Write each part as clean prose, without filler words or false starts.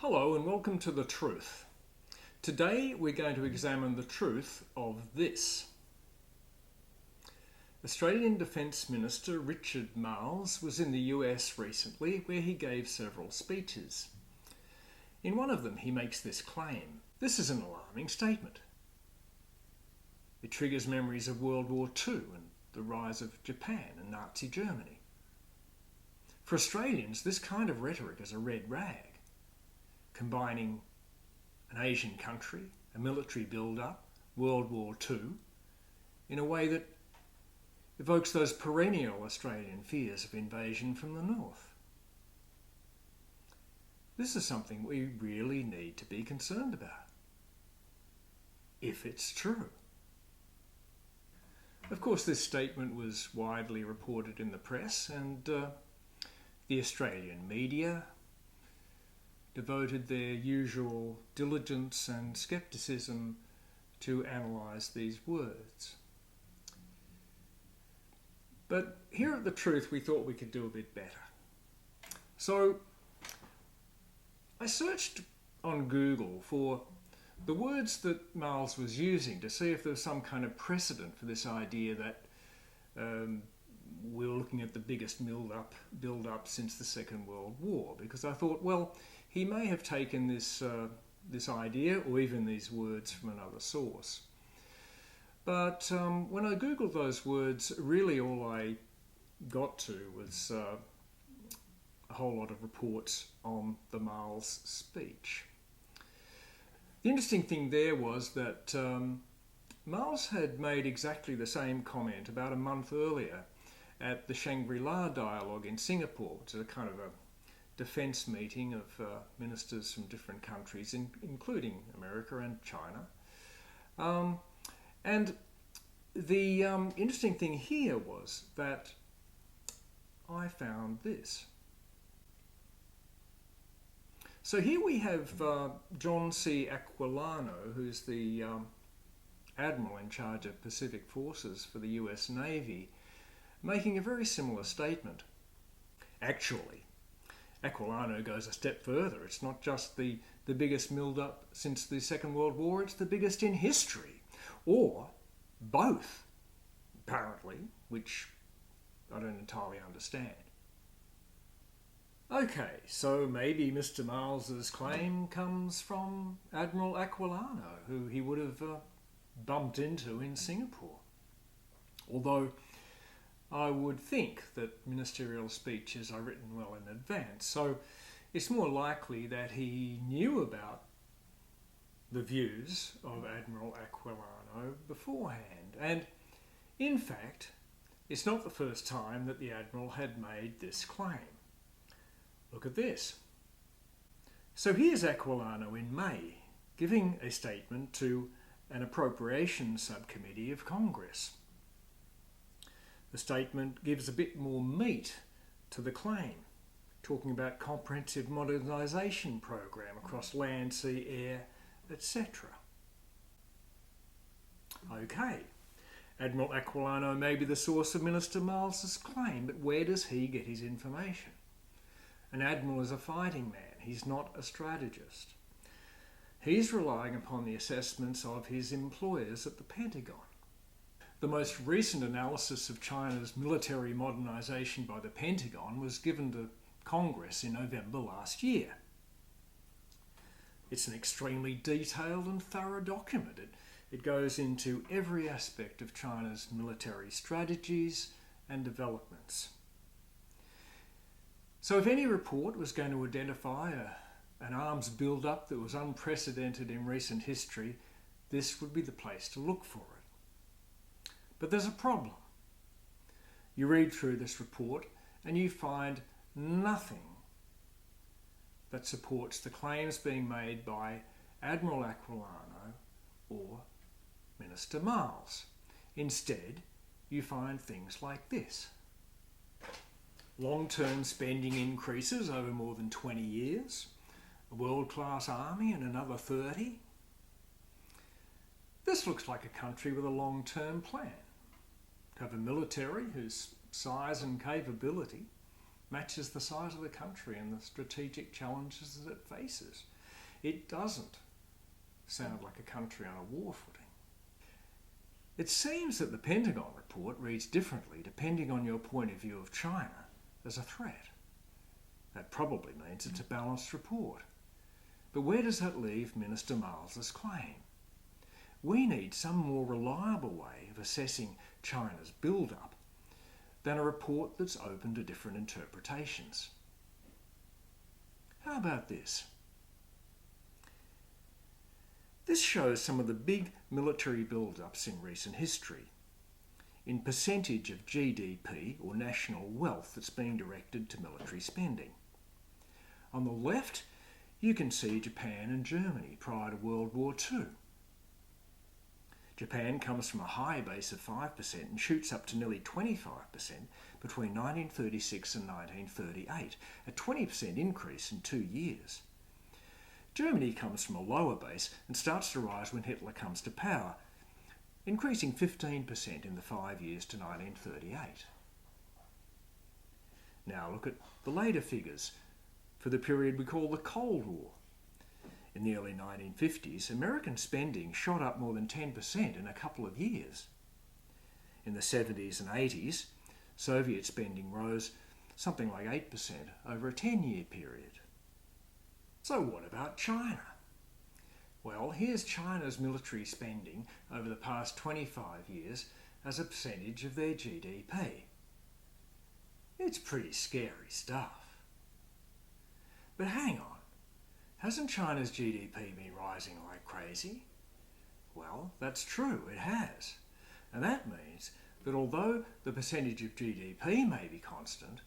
Hello and welcome to The Truth. Today we're going to examine the truth of this. Australian Defence Minister Richard Marles was in the US recently where he gave several speeches. In one of them he makes this claim. This is an alarming statement. It triggers memories of World War II and the rise of Japan and Nazi Germany. For Australians, this kind of rhetoric is a red rag, combining an Asian country, a military build-up, World War II, in a way that evokes those perennial Australian fears of invasion from the north. This is something we really need to be concerned about, if it's true. Of course, this statement was widely reported in the press, and the Australian media devoted their usual diligence and scepticism to analyse these words. But here at The Truth we thought we could do a bit better. So I searched on Google for the words that Marles was using to see if there was some kind of precedent for this idea that we're looking at the biggest build-up since the Second World War, because I thought, well, he may have taken this idea or even these words from another source. But when I googled those words, really all I got to was a whole lot of reports on the Marles speech. The interesting thing there was that Marles had made exactly the same comment about a month earlier at the Shangri-La dialogue in Singapore, which is a kind of a defence meeting of ministers from different countries, including America and China. And the interesting thing here was that I found this. So here we have John C. Aquilano, who's the Admiral in charge of Pacific Forces for the US Navy, making a very similar statement. Actually, Aquilano goes a step further. It's not just the biggest build-up since the Second World War, it's the biggest in history. Or both, apparently, which I don't entirely understand. Okay, so maybe Mr. Marles's claim comes from Admiral Aquilano, who he would have bumped into in Singapore. Although I would think that ministerial speeches are written well in advance, so it's more likely that he knew about the views of Admiral Aquilano beforehand. And in fact, it's not the first time that the Admiral had made this claim. Look at this. So here's Aquilano in May giving a statement to an appropriations subcommittee of Congress. The statement gives a bit more meat to the claim, talking about comprehensive modernisation program across land, sea, air, etc. Okay, Admiral Aquilano may be the source of Minister Marles's claim, but where does he get his information? An admiral is a fighting man, he's not a strategist. He's relying upon the assessments of his employers at the Pentagon. The most recent analysis of China's military modernisation by the Pentagon was given to Congress in November last year. It's an extremely detailed and thorough document. It goes into every aspect of China's military strategies and developments. So if any report was going to identify an arms build-up that was unprecedented in recent history, this would be the place to look for it. But there's a problem. You read through this report and you find nothing that supports the claims being made by Admiral Aquilano or Minister Marles. Instead, you find things like this. Long-term spending increases over more than 20 years, a world-class army and another 30. This looks like a country with a long-term plan. To have a military whose size and capability matches the size of the country and the strategic challenges that it faces. it doesn't sound like a country on a war footing. It seems that the Pentagon report reads differently depending on your point of view of China as a threat. That probably means it's a balanced report. But where does that leave Minister Marles' claim? We need some more reliable way of assessing China's build-up than a report that's open to different interpretations. How about this? This shows some of the big military build-ups in recent history, in percentage of GDP or national wealth that's being directed to military spending. On the left, you can see Japan and Germany prior to World War II. Japan comes from a high base of 5% and shoots up to nearly 25% between 1936 and 1938, a 20% increase in 2 years. Germany comes from a lower base and starts to rise when Hitler comes to power, increasing 15% in the 5 years to 1938. Now look at the later figures for the period we call the Cold War. In the early 1950s, American spending shot up more than 10% in a couple of years. In the 70s and 80s, Soviet spending rose something like 8% over a 10-year period. So what about China? Well, here's China's military spending over the past 25 years as a percentage of their GDP. It's pretty scary stuff. But hang on. Hasn't China's GDP been rising like crazy? Well, that's true, it has. And that means that although the percentage of GDP may be constant,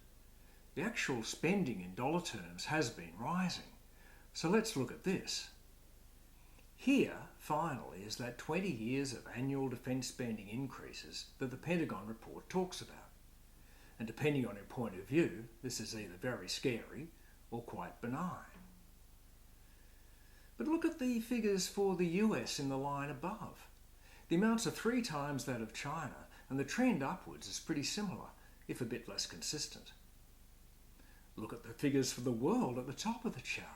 the actual spending in dollar terms has been rising. So let's look at this. Here, finally, is that 20 years of annual defence spending increases that the Pentagon report talks about. And depending on your point of view, this is either very scary or quite benign. But look at the figures for the US in the line above. The amounts are 3 times that of China, and the trend upwards is pretty similar, if a bit less consistent. Look at the figures for the world at the top of the chart.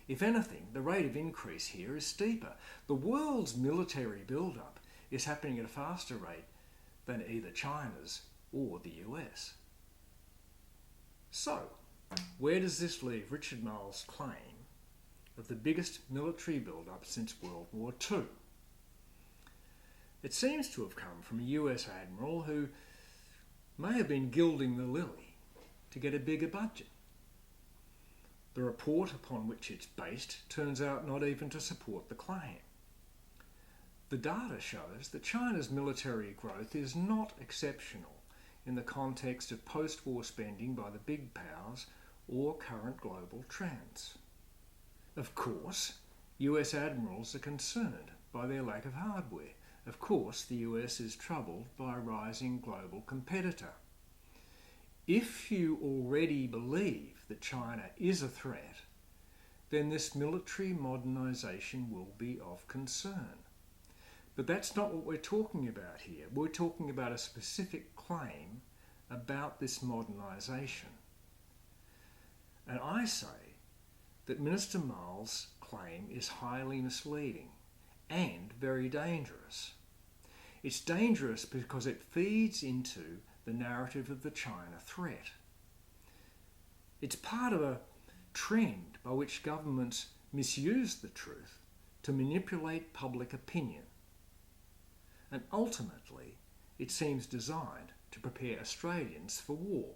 If anything, the rate of increase here is steeper. The world's military build-up is happening at a faster rate than either China's or the US. So, where does this leave Richard Marles' claim of the biggest military build-up since World War II? It seems to have come from a US Admiral who may have been gilding the lily to get a bigger budget. The report upon which it's based turns out not even to support the claim. The data shows that China's military growth is not exceptional in the context of post-war spending by the big powers or current global trends. Of course, US admirals are concerned by their lack of hardware. Of course, the US is troubled by a rising global competitor. If you already believe that China is a threat, then this military modernisation will be of concern. But that's not what we're talking about here. We're talking about a specific claim about this modernisation. And I say that Minister Marles' claim is highly misleading and very dangerous. It's dangerous because it feeds into the narrative of the China threat. It's part of a trend by which governments misuse the truth to manipulate public opinion. And ultimately, it seems designed to prepare Australians for war.